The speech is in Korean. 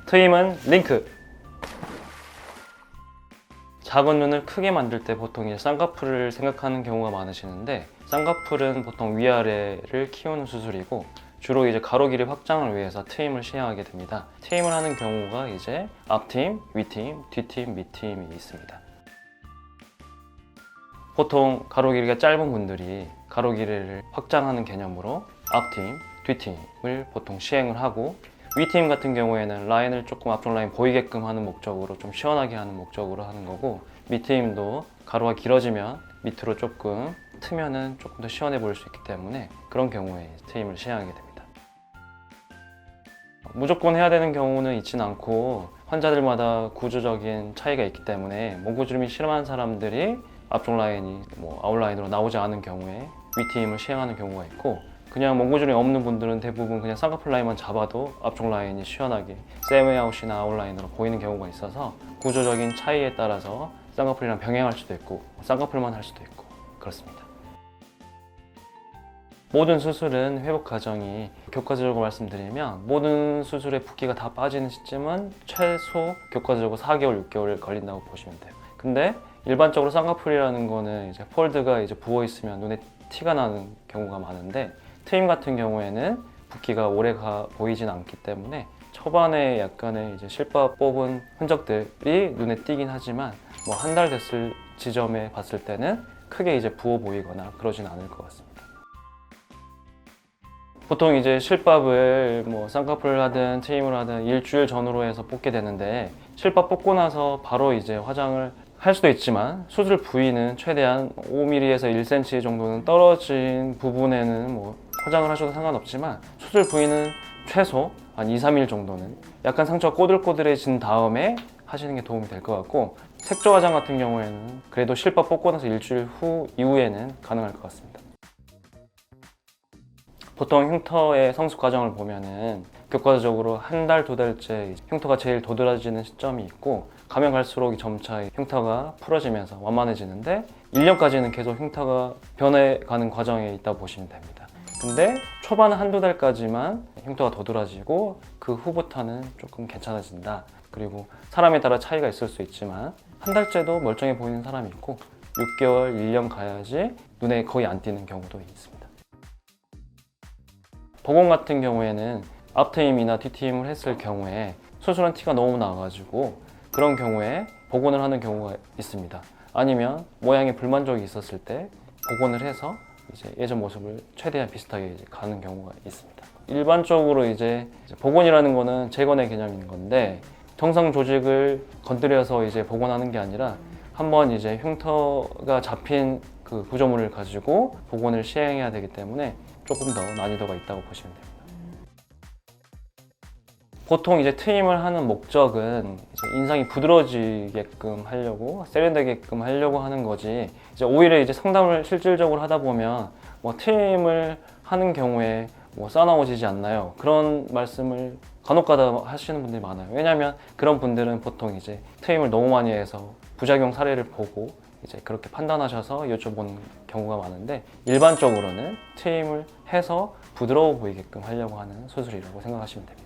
트임은 링크. 작은 눈을 크게 만들 때 보통 이제 쌍꺼풀을 생각하는 경우가 많으시는데, 쌍꺼풀은 보통 위아래를 키우는 수술이고 주로 이제 가로 길이 확장을 위해서 트임을 시행하게 됩니다. 트임을 하는 경우가 이제 앞트임, 위트임, 뒤트임, 밑트임이 있습니다. 보통 가로 길이가 짧은 분들이 가로 길이를 확장하는 개념으로 앞트임, 뒤트임을 보통 시행을 하고, 위트임 같은 경우에는 라인을 조금 앞쪽 라인 보이게끔 하는 목적으로 좀 시원하게 하는 목적으로 하는 거고, 밑트임도 가로가 길어지면 밑으로 조금 트면은 조금 더 시원해 보일 수 있기 때문에 그런 경우에 트임을 시행하게 됩니다. 무조건 해야 되는 경우는 있진 않고 환자들마다 구조적인 차이가 있기 때문에 모구주름이 심한 사람들이 앞쪽 라인이 아웃라인으로 나오지 않은 경우에 위트임을 시행하는 경우가 있고, 그냥 몽고주름이 없는 분들은 대부분 그냥 쌍꺼풀 라인만 잡아도 앞쪽 라인이 시원하게 셋웨이아웃이나 아웃라인으로 보이는 경우가 있어서 구조적인 차이에 따라서 쌍꺼풀이랑 병행할 수도 있고 쌍꺼풀만 할 수도 있고 그렇습니다. 모든 수술은 회복 과정이, 교과적으로 말씀드리면 모든 수술의 붓기가 다 빠지는 시점은 최소 교과적으로 4개월, 6개월 걸린다고 보시면 돼요. 근데 일반적으로 쌍꺼풀이라는 거는 이제 폴드가 이제 부어 있으면 눈에 티가 나는 경우가 많은데, 트임 같은 경우에는 붓기가 오래가 보이진 않기 때문에 초반에 약간의 이제 실밥 뽑은 흔적들이 눈에 띄긴 하지만 한 달 됐을 지점에 봤을 때는 크게 이제 부어 보이거나 그러진 않을 것 같습니다. 보통 이제 실밥을 쌍꺼풀을 하든 트임을 하든 일주일 전후로 해서 뽑게 되는데, 실밥 뽑고 나서 바로 이제 화장을 할 수도 있지만 수술 부위는 최대한 5mm에서 1cm 정도는 떨어진 부분에는 화장을 하셔도 상관없지만, 수술 부위는 최소 한 2, 3일 정도는 약간 상처가 꼬들꼬들해진 다음에 하시는 게 도움이 될 것 같고, 색조 화장 같은 경우에는 그래도 실밥 뽑고 나서 일주일 이후에는 가능할 것 같습니다. 보통 흉터의 성숙 과정을 보면은 교과적으로 한 달, 두 달째 흉터가 제일 도드라지는 시점이 있고, 가면 갈수록 점차 흉터가 풀어지면서 완만해지는데 1년까지는 계속 흉터가 변해가는 과정에 있다 보시면 됩니다. 근데 초반 한두 달까지만 흉터가 도드라지고 그 후부터는 조금 괜찮아진다. 그리고 사람에 따라 차이가 있을 수 있지만 한 달째도 멀쩡해 보이는 사람이 있고 6개월, 1년 가야지 눈에 거의 안 띄는 경우도 있습니다. 보건 같은 경우에는 앞트임이나 뒤트임을 했을 경우에 수술한 티가 너무 나가지고 그런 경우에 복원을 하는 경우가 있습니다. 아니면 모양에 불만족이 있었을 때 복원을 해서 이제 예전 모습을 최대한 비슷하게 이제 가는 경우가 있습니다. 일반적으로 이제 복원이라는 거는 재건의 개념인 건데, 정상 조직을 건드려서 이제 복원하는 게 아니라 한번 이제 흉터가 잡힌 그 구조물을 가지고 복원을 시행해야 되기 때문에 조금 더 난이도가 있다고 보시면 됩니다. 보통 이제 트임을 하는 목적은 이제 인상이 부드러워지게끔 하려고, 세련되게끔 하려고 하는 거지, 이제 오히려 이제 상담을 실질적으로 하다 보면 트임을 하는 경우에 싸나워지지 않나요? 그런 말씀을 간혹가다 하시는 분들이 많아요. 왜냐하면 그런 분들은 보통 이제 트임을 너무 많이 해서 부작용 사례를 보고 이제 그렇게 판단하셔서 여쭤보는 경우가 많은데, 일반적으로는 트임을 해서 부드러워 보이게끔 하려고 하는 수술이라고 생각하시면 됩니다.